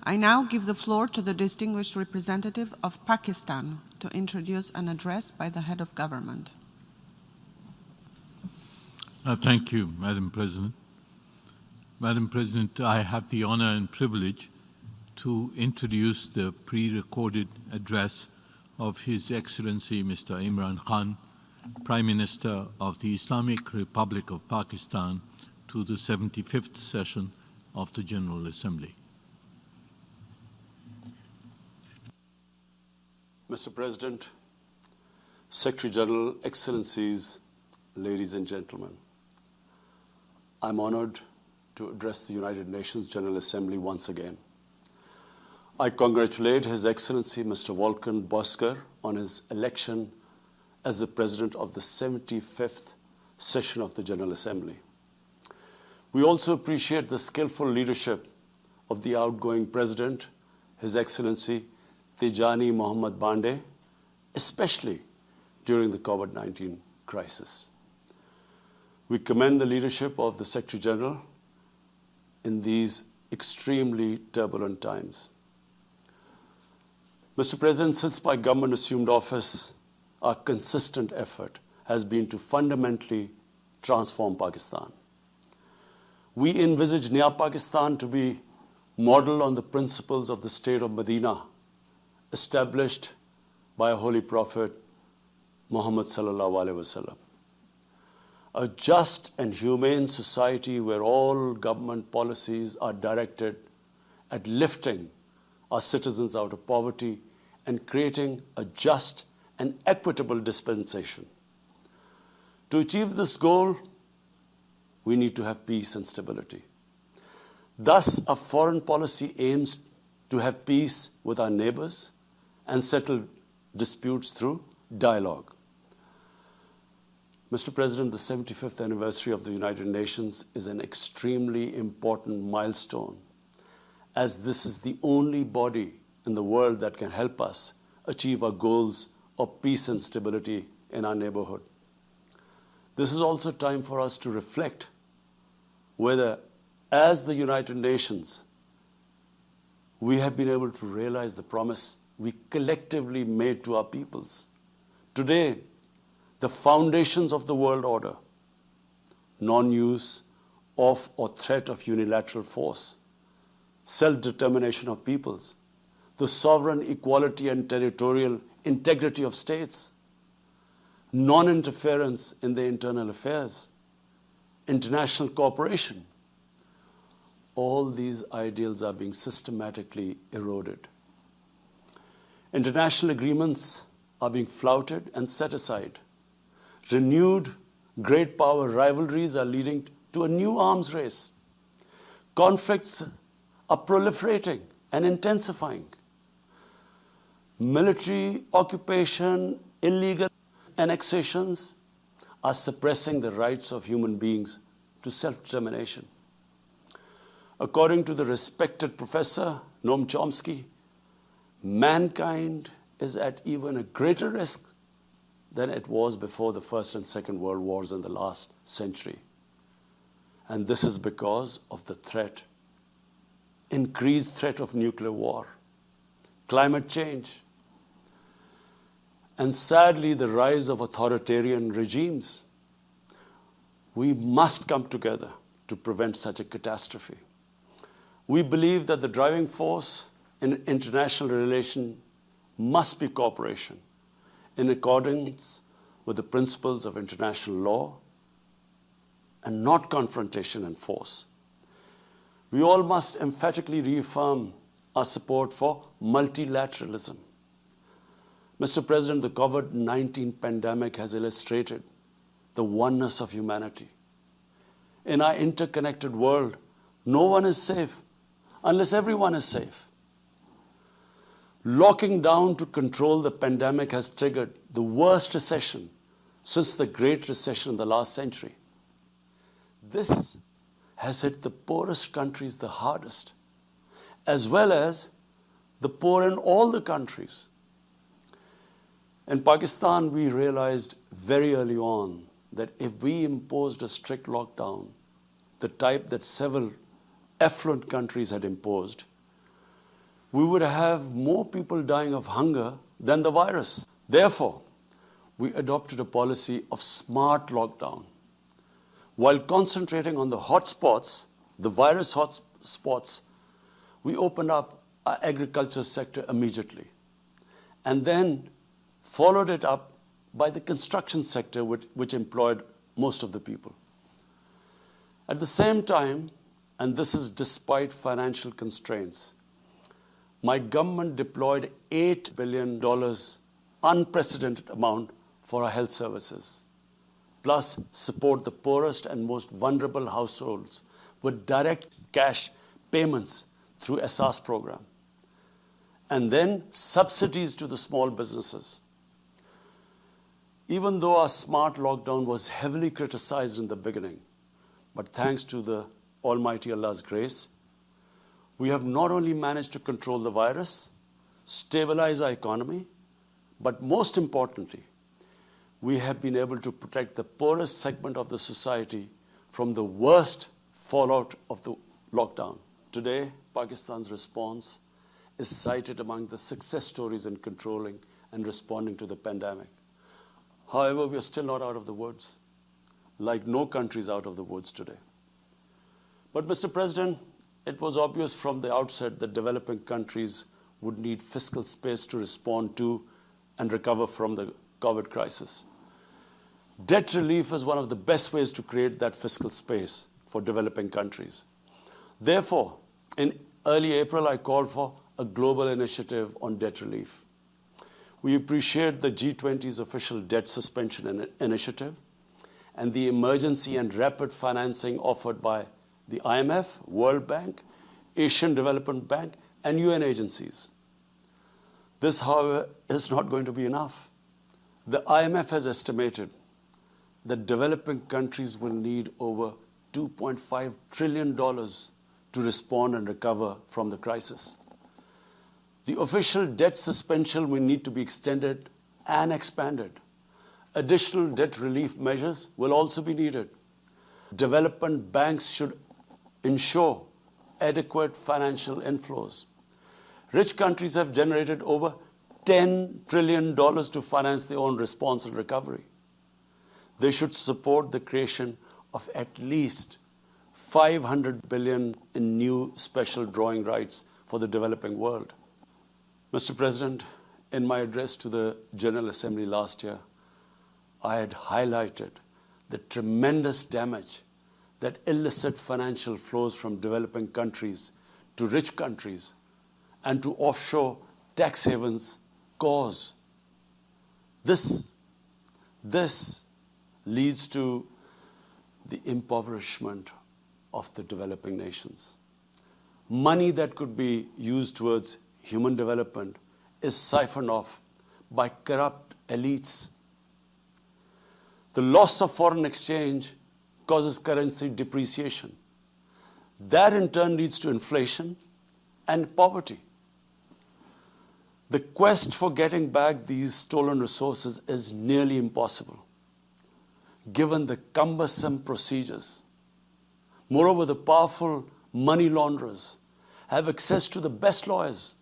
I now give the floor to the distinguished representative of Pakistan to introduce an address by the head of government. Thank you, Madam President. Madam President, I have the honor and privilege to introduce the pre-recorded address of His Excellency Mr. Imran Khan, Prime Minister of the Islamic Republic of Pakistan, to the 75th session of the General Assembly. Mr. President, Secretary General, Excellencies, ladies and gentlemen, I'm honored to address the United Nations General Assembly once again. I congratulate His Excellency Mr. Volkan Bozkır on his election as the President of the 75th session of the General Assembly. We also appreciate the skillful leadership of the outgoing President, His Excellency Tijani Mohammad Bande, especially during the COVID-19 crisis. We commend the leadership of the Secretary General in these extremely turbulent times. Mr. President, since my government assumed office, our consistent effort has been to fundamentally transform Pakistan. We envisage Naya Pakistan to be modeled on the principles of the state of Medina, established by a holy prophet, Muhammad sallallahu alaihi wasallam. A just and humane society where all government policies are directed at lifting our citizens out of poverty and creating a just and equitable dispensation. To achieve this goal, we need to have peace and stability. Thus, our foreign policy aims to have peace with our neighbors and settle disputes through dialogue. Mr. President, the 75th anniversary of the United Nations is an extremely important milestone, as this is the only body in the world that can help us achieve our goals of peace and stability in our neighborhood. This is also time for us to reflect whether, as the United Nations, we have been able to realize the promise we collectively made to our peoples. Today, the foundations of the world order, non-use of or threat of unilateral force, self-determination of peoples, the sovereign equality and territorial integrity of states, non-interference in their internal affairs, international cooperation, all these ideals are being systematically eroded. International agreements are being flouted and set aside. Renewed great power rivalries are leading to a new arms race. Conflicts are proliferating and intensifying. Military occupation, illegal annexations are suppressing the rights of human beings to self-determination. According to the respected professor Noam Chomsky, mankind is at even a greater risk than it was before the First and Second World Wars in the last century. And this is because of the threat, increased threat of nuclear war, climate change, and sadly the rise of authoritarian regimes. We must come together to prevent such a catastrophe. We believe that the driving force in international relations must be cooperation in accordance with the principles of international law and not confrontation and force. We all must emphatically reaffirm our support for multilateralism. Mr. President, the COVID-19 pandemic has illustrated the oneness of humanity. In our interconnected world, no one is safe unless everyone is safe. Locking down to control the pandemic has triggered the worst recession since the Great Recession in the last century. This has hit the poorest countries the hardest, as well as the poor in all the countries. In Pakistan, we realized very early on that if we imposed a strict lockdown, the type that several affluent countries had imposed, we would have more people dying of hunger than the virus. Therefore, we adopted a policy of smart lockdown. While concentrating on the hotspots, the virus hotspots, we opened up our agriculture sector immediately and then followed it up by the construction sector, which employed most of the people. At the same time, and this is despite financial constraints, my government deployed $8 billion, unprecedented amount, for our health services, plus support the poorest and most vulnerable households with direct cash payments through SARS program, and then subsidies to the small businesses. Even though our smart lockdown was heavily criticized in the beginning, but thanks to the Almighty Allah's grace, we have not only managed to control the virus, stabilize our economy, but most importantly, we have been able to protect the poorest segment of the society from the worst fallout of the lockdown. Today, Pakistan's response is cited among the success stories in controlling and responding to the pandemic. However, we are still not out of the woods, like no country is out of the woods today. But, Mr. President, it was obvious from the outset that developing countries would need fiscal space to respond to and recover from the COVID crisis. Debt relief is one of the best ways to create that fiscal space for developing countries. Therefore, in early April, I called for a global initiative on debt relief. We appreciate the G20's official debt suspension initiative and the emergency and rapid financing offered by the IMF, World Bank, Asian Development Bank, and UN agencies. This, however, is not going to be enough. The IMF has estimated that developing countries will need over $2.5 trillion to respond and recover from the crisis. The official debt suspension will need to be extended and expanded. Additional debt relief measures will also be needed. Development banks should ensure adequate financial inflows. Rich countries have generated over $10 trillion to finance their own response and recovery. They should support the creation of at least $500 billion in new special drawing rights for the developing world. Mr. President, in my address to the General Assembly last year, I had highlighted the tremendous damage that illicit financial flows from developing countries to rich countries and to offshore tax havens cause. This leads to the impoverishment of the developing nations. Money that could be used towards human development is siphoned off by corrupt elites. The loss of foreign exchange causes currency depreciation. That in turn leads to inflation and poverty. The quest for getting back these stolen resources is nearly impossible, given the cumbersome procedures. Moreover, the powerful money launderers have access to the best lawyers.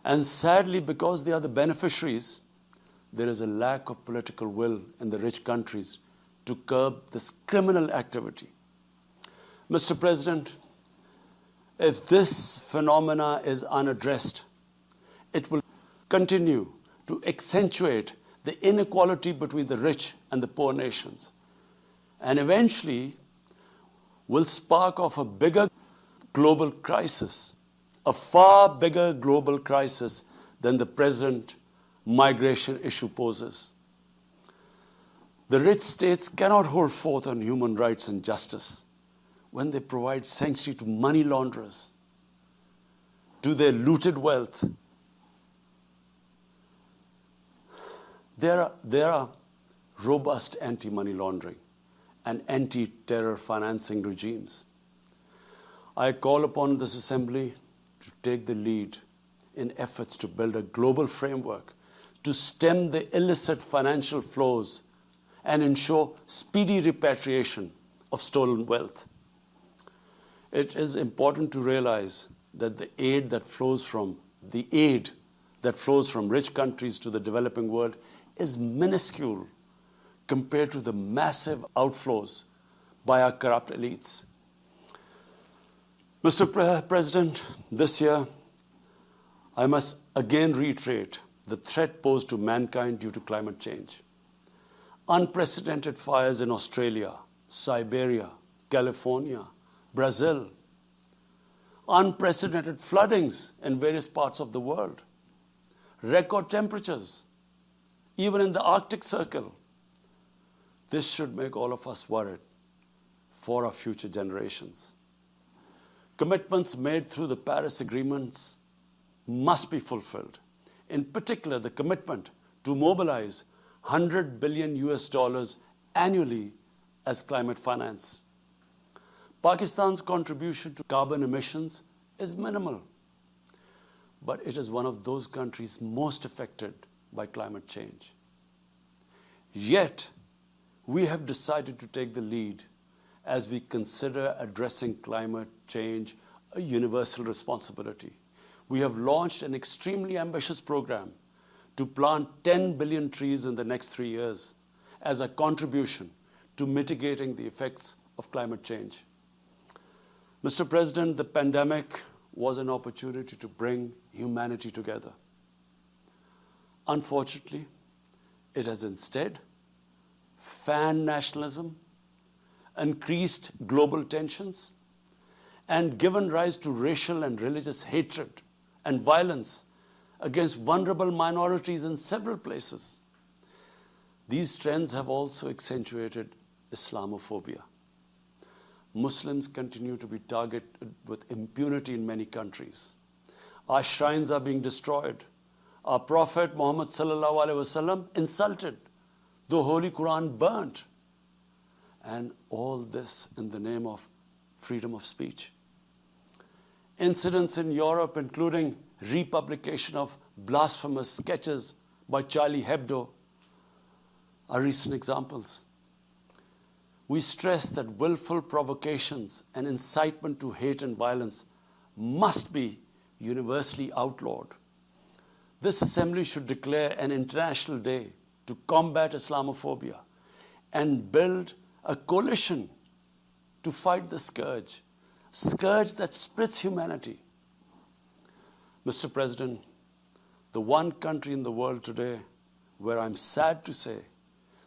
And sadly, because they are the beneficiaries, there is a lack of political will in the rich countries to curb this criminal activity. Mr. President, if this phenomena is unaddressed, it will continue to accentuate the inequality between the rich and the poor nations, and eventually will spark off a bigger global crisis, a far bigger global crisis than the present migration issue poses. The rich states cannot hold forth on human rights and justice when they provide sanctuary to money launderers, to their looted wealth. There are robust anti-money laundering and anti-terror financing regimes. I call upon this Assembly to take the lead in efforts to build a global framework to stem the illicit financial flows and ensure speedy repatriation of stolen wealth. It is important to realize that the aid that flows from rich countries to the developing world is minuscule compared to the massive outflows by our corrupt elites. Mr. President, this year, I must again reiterate the threat posed to mankind due to climate change. Unprecedented fires in Australia, Siberia, California, Brazil. Unprecedented floodings in various parts of the world. Record temperatures, even in the Arctic Circle. This should make all of us worried for our future generations. Commitments made through the Paris agreements must be fulfilled. In particular, the commitment to mobilize $100 billion annually as climate finance. Pakistan's contribution to carbon emissions is minimal, but it is one of those countries most affected by climate change. Yet, we have decided to take the lead as we consider addressing climate change a universal responsibility. We have launched an extremely ambitious program to plant 10 billion trees in the next 3 years as a contribution to mitigating the effects of climate change. Mr. President, the pandemic was an opportunity to bring humanity together. Unfortunately, it has instead fanned nationalism, increased global tensions, and given rise to racial and religious hatred and violence against vulnerable minorities in several places. These trends have also accentuated Islamophobia. Muslims continue to be targeted with impunity in many countries. Our shrines are being destroyed. Our Prophet Muhammad sallallahu alaihi wasallam insulted. The Holy Quran burnt. And all this in the name of freedom of speech. Incidents in Europe, including republication of blasphemous sketches by Charlie Hebdo, are recent examples. We stress that willful provocations and incitement to hate and violence must be universally outlawed. This assembly should declare an international day to combat Islamophobia and build a coalition to fight the scourge that splits humanity. Mr. President, the one country in the world today where I'm sad to say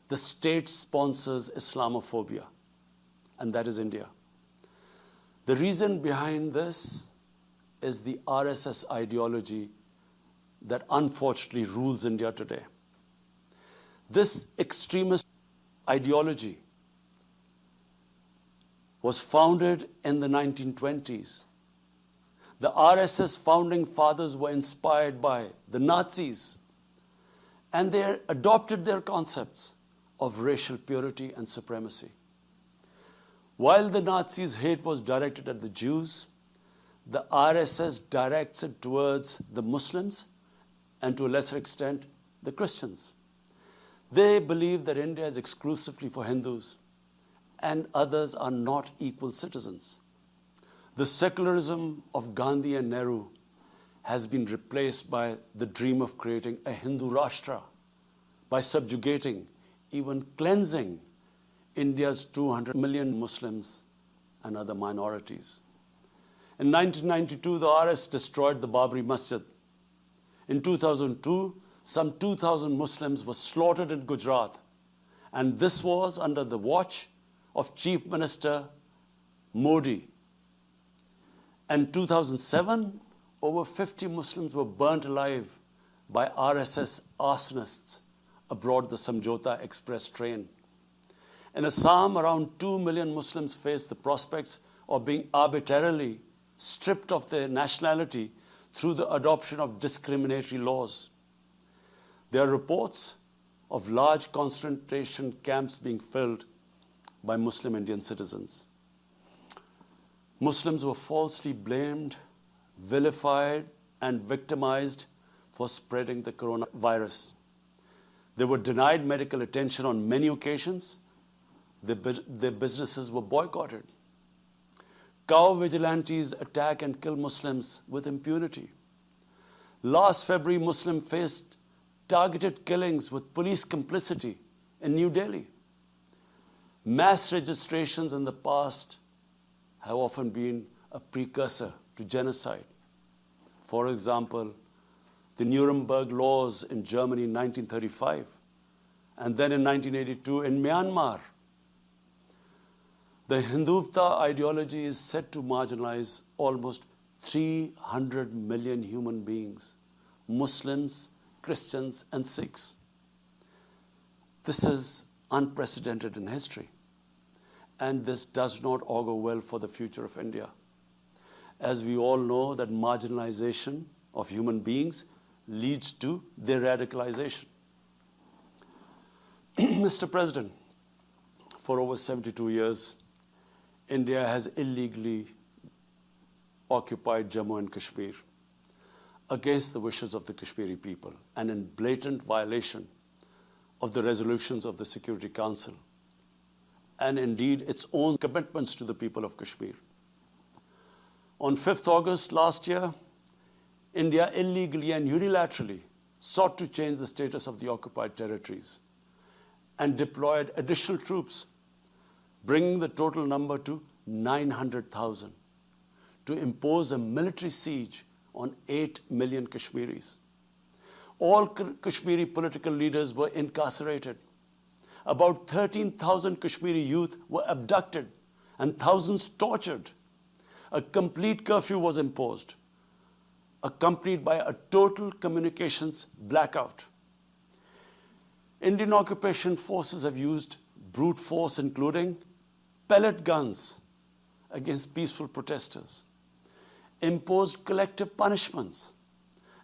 the state sponsors Islamophobia, and that is India. The reason behind this is the RSS ideology that unfortunately rules India today. This extremist ideology was founded in the 1920s. The RSS founding fathers were inspired by the Nazis, and they adopted their concepts of racial purity and supremacy. While the Nazis' hate was directed at the Jews, the RSS directs it towards the Muslims and to a lesser extent, the Christians. They believe that India is exclusively for Hindus and others are not equal citizens. The secularism of Gandhi and Nehru has been replaced by the dream of creating a Hindu Rashtra by subjugating, even cleansing, India's 200 million Muslims and other minorities. In 1992, the RS destroyed the Babri Masjid. In 2002, some 2,000 Muslims were slaughtered in Gujarat, and this was under the watch of Chief Minister Modi. In 2007, over 50 Muslims were burnt alive by RSS arsonists aboard the Samjhota Express train. In Assam, around 2 million Muslims face the prospects of being arbitrarily stripped of their nationality through the adoption of discriminatory laws. There are reports of large concentration camps being filled by Muslim Indian citizens. Muslims were falsely blamed, vilified, and victimized for spreading the coronavirus. They were denied medical attention on many occasions. Their businesses were boycotted. Cow vigilantes attack and kill Muslims with impunity. Last February, Muslims faced targeted killings with police complicity in New Delhi. Mass registrations in the past have often been a precursor to genocide. For example, the Nuremberg laws in Germany in 1935, and then in 1982 in Myanmar. The Hindutva ideology is said to marginalize almost 300 million human beings, Muslims, Christians, and Sikhs. This is unprecedented in history, and this does not augur well for the future of India. As we all know, that marginalization of human beings leads to their radicalization. Mr. President, for over 72 years, India has illegally occupied Jammu and Kashmir against the wishes of the Kashmiri people and in blatant violation of the resolutions of the Security Council and indeed its own commitments to the people of Kashmir. On 5th August last year, India illegally and unilaterally sought to change the status of the occupied territories and deployed additional troops, bringing the total number to 900,000, to impose a military siege on 8 million Kashmiris. All Kashmiri political leaders were incarcerated. About 13,000 Kashmiri youth were abducted and thousands tortured. A complete curfew was imposed, accompanied by a total communications blackout. Indian occupation forces have used brute force, including pellet guns against peaceful protesters, imposed collective punishments,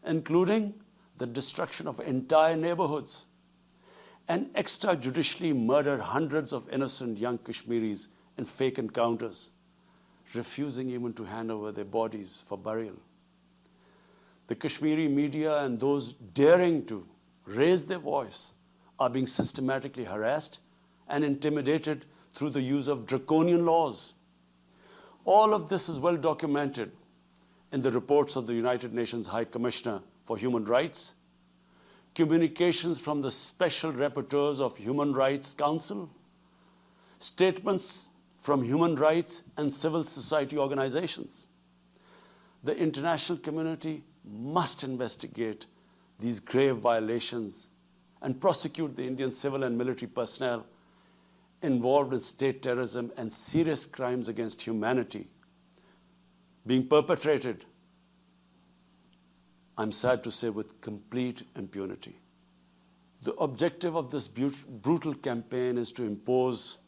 including the destruction of entire neighborhoods, and extrajudicially murdered hundreds of innocent young Kashmiris in fake encounters, refusing even to hand over their bodies for burial. The Kashmiri media and those daring to raise their voice are being systematically harassed and intimidated through the use of draconian laws. All of this is well documented in the reports of the United Nations High Commissioner for Human Rights, communications from the Special Rapporteurs of Human Rights Council, statements from human rights and civil society organizations. The international community must investigate these grave violations and prosecute the Indian civil and military personnel involved in state terrorism and serious crimes against humanity being perpetrated, I'm sad to say, with complete impunity. The objective of this brutal campaign is to impose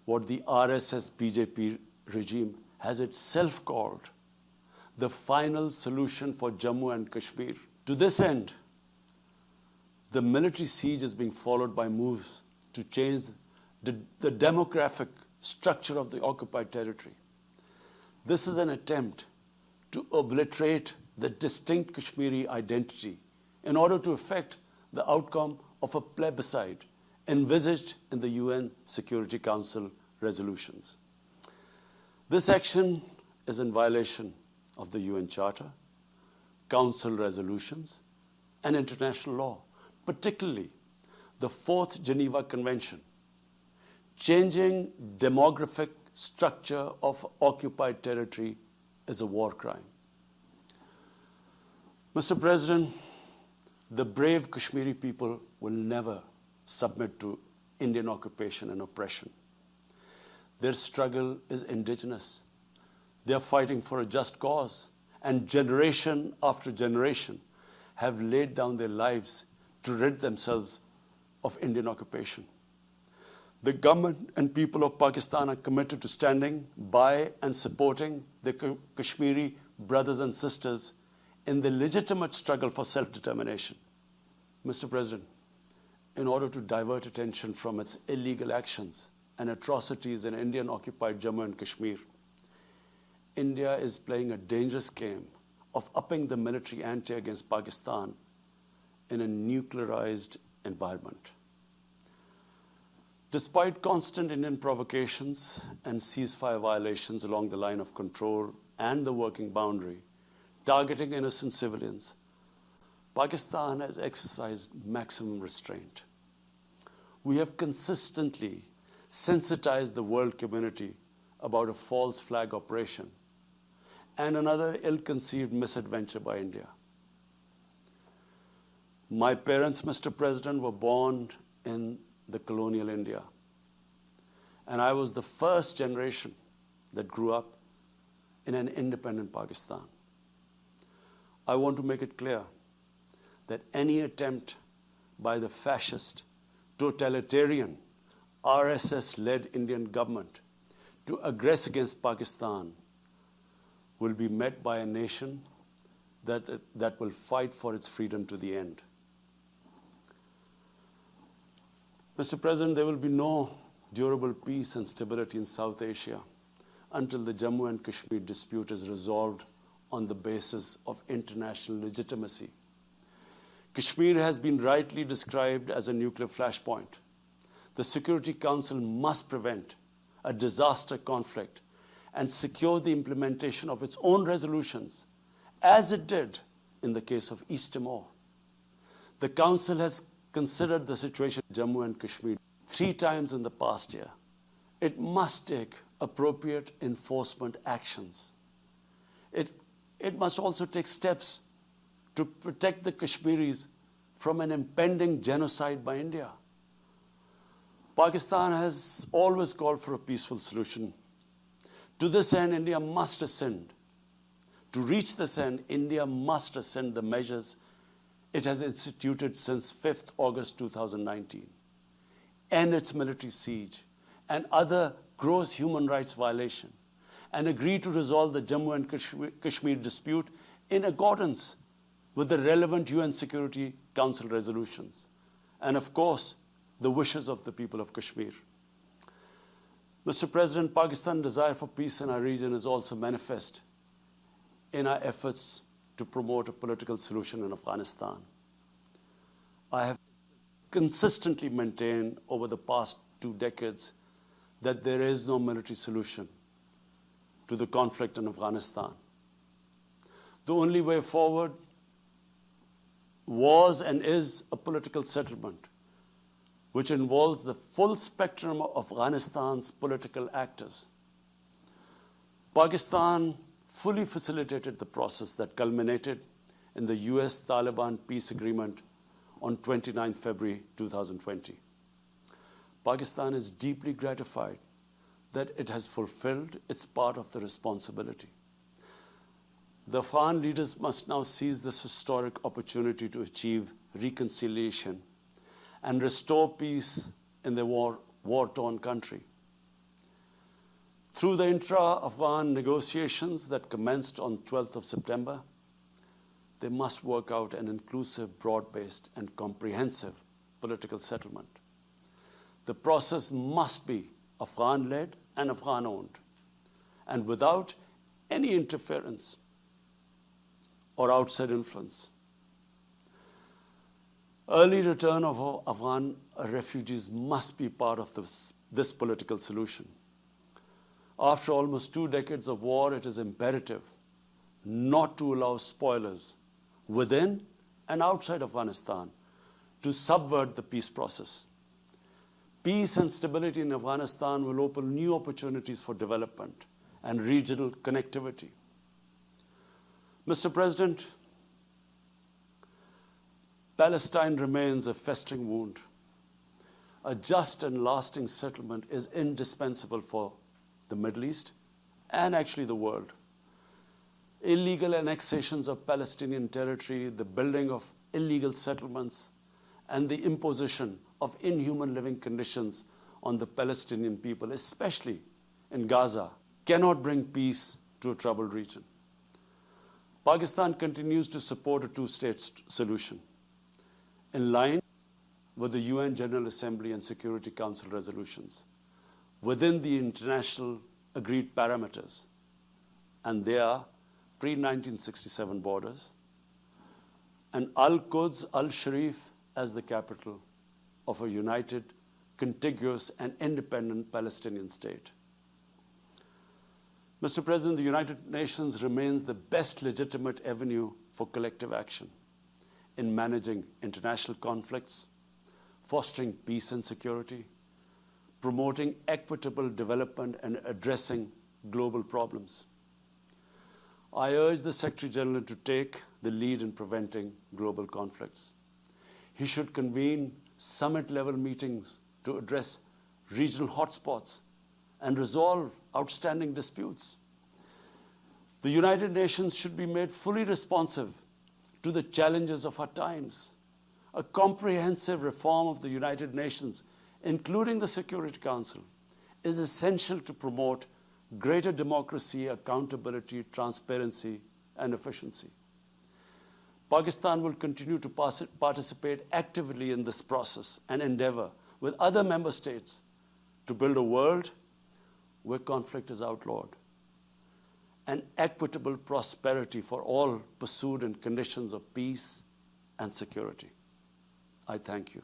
what the RSS BJP regime has itself called the final solution for Jammu and Kashmir. To this end, the military siege is being followed by moves to change the demographic structure of the occupied territory. This is an attempt to obliterate the distinct Kashmiri identity in order to effect the outcome of a plebiscite envisaged in the UN Security Council resolutions. This action is in violation of the UN Charter, Council resolutions, and international law, particularly the 4th Geneva Convention. Changing demographic structure of occupied territory is a war crime. Mr. President, the brave Kashmiri people will never submit to Indian occupation and oppression. Their struggle is indigenous. They are fighting for a just cause, and generation after generation have laid down their lives to rid themselves of Indian occupation. The government and people of Pakistan are committed to standing by and supporting their Kashmiri brothers and sisters in the legitimate struggle for self-determination. Mr. President, in order to divert attention from its illegal actions and atrocities in Indian-occupied Jammu and Kashmir, India is playing a dangerous game of upping the military ante against Pakistan in a nuclearized environment. Despite constant Indian provocations and ceasefire violations along the line of control and the working boundary, targeting innocent civilians, Pakistan has exercised maximum restraint. We have consistently sensitized the world community about a false flag operation and another ill-conceived misadventure by India. My parents, Mr. President, were born in the colonial India, and I was the first generation that grew up in an independent Pakistan. I want to make it clear that any attempt by the fascist, totalitarian, RSS-led Indian government to aggress against Pakistan will be met by a nation that will fight for its freedom to the end. Mr. President, there will be no durable peace and stability in South Asia until the Jammu and Kashmir dispute is resolved on the basis of international legitimacy. Kashmir has been rightly described as a nuclear flashpoint. The Security Council must prevent a disaster conflict and secure the implementation of its own resolutions, as it did in the case of East Timor. The Council has considered the situation in Jammu and Kashmir 3 times in the past year. It must take appropriate enforcement actions. It must also take steps to protect the Kashmiris from an impending genocide by India. Pakistan has always called for a peaceful solution. To this end, India must rescind. To reach this end, India must rescind the measures it has instituted since 5th August 2019, end its military siege and other gross human rights violations, and agree to resolve the Jammu and Kashmir dispute in accordance with the relevant UN Security Council resolutions, and of course, the wishes of the people of Kashmir. Mr. President, Pakistan's desire for peace in our region is also manifest in our efforts to promote a political solution in Afghanistan. I have consistently maintained over the past 2 decades that there is no military solution to the conflict in Afghanistan. The only way forward was and is a political settlement, which involves the full spectrum of Afghanistan's political actors. Pakistan fully facilitated the process that culminated in the US-Taliban peace agreement on 29 February 2020. Pakistan is deeply gratified that it has fulfilled its part of the responsibility. The Afghan leaders must now seize this historic opportunity to achieve reconciliation and restore peace in the war-torn country. Through the intra-Afghan negotiations that commenced on 12th of September, they must work out an inclusive, broad-based, and comprehensive political settlement. The process must be Afghan-led and Afghan-owned, and without any interference or outside influence. Early return of Afghan refugees must be part of this political solution. After almost 2 decades of war, it is imperative not to allow spoilers within and outside Afghanistan to subvert the peace process. Peace and stability in Afghanistan will open new opportunities for development and regional connectivity. Mr. President, Palestine remains a festering wound. A just and lasting settlement is indispensable for the Middle East and actually the world. Illegal annexations of Palestinian territory, the building of illegal settlements, and the imposition of inhuman living conditions on the Palestinian people, especially in Gaza, cannot bring peace to a troubled region. Pakistan continues to support a 2-state solution in line with the UN General Assembly and Security Council resolutions within the international agreed parameters, and they are pre-1967 borders, and Al-Quds, Al-Sharif as the capital of a united, contiguous and independent Palestinian state. Mr. President, the United Nations remains the best legitimate avenue for collective action in managing international conflicts, fostering peace and security, promoting equitable development, and addressing global problems. I urge the Secretary General to take the lead in preventing global conflicts. He should convene summit-level meetings to address regional hotspots and resolve outstanding disputes. The United Nations should be made fully responsive to the challenges of our times. A comprehensive reform of the United Nations, including the Security Council, is essential to promote greater democracy, accountability, transparency, and efficiency. Pakistan will continue to participate actively in this process and endeavor with other member states to build a world where conflict is outlawed and equitable prosperity for all pursued in conditions of peace and security. I thank you.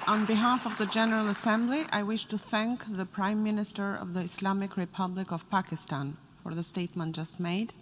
On behalf of the General Assembly, I wish to thank the Prime Minister of the Islamic Republic of Pakistan for the statement just made.